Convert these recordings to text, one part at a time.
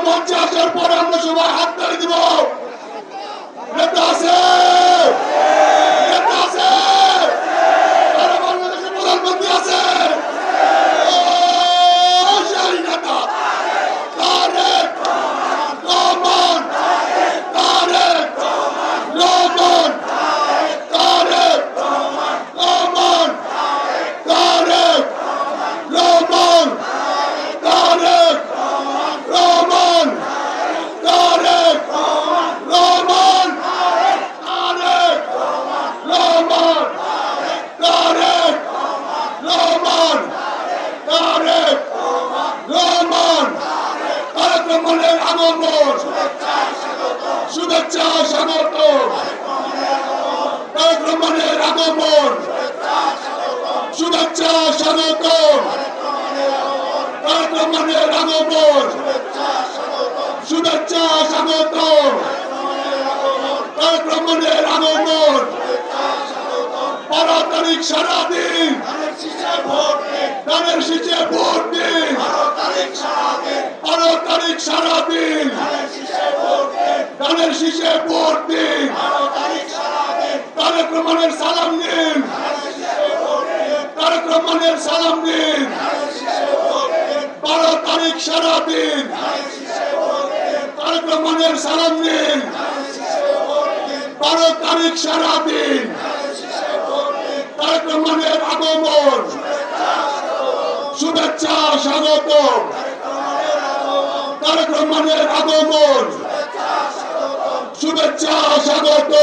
মঞ্চে আসার পরে আমরা সবাই হাত তালি দিব। নেতা আছে, নেতা আছে, সারা বাংলাদেশের প্রধানমন্ত্রী আছে। ও সেই নেতা তারেক রহমান, তারেক রহমান, তারেক রহমান, তারেক রহমান, তারেক রহমান, তারেক রহমান, তারেক রহমান, তারেক রহমান, তারেক রহমান, তারেক রহমানের আগমন, শুভেচ্ছা স্বাগত। তারেক রহমানের আগমন, শুভেচ্ছা স্বাগত। তারেক রহমানের আগমন, শুভেচ্ছা স্বাগত। তারেক রহমানের আগমন, 12 তারিখ সারাদিন ধানের শীষে ভোট দিন। 12 তারিখ সারাদিন ধানের শীষে ভোট দিন। তারেক রহমানের সালাম নিন, তারেক রহমানের সালাম নিন। 12 তারিখ সারাদিন তারেক রহমানের সালাম নিন। 12 তারিখ সারাদিন তারেক রহমানের আগমন, শুভেচ্ছা স্বাগত। তারেক রহমানের আগমন, শুভেচ্ছা স্বাগত।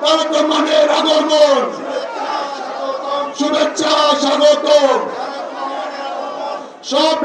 তারেক রহমানের আগমন, শুভেচ্ছা স্বাগত। সব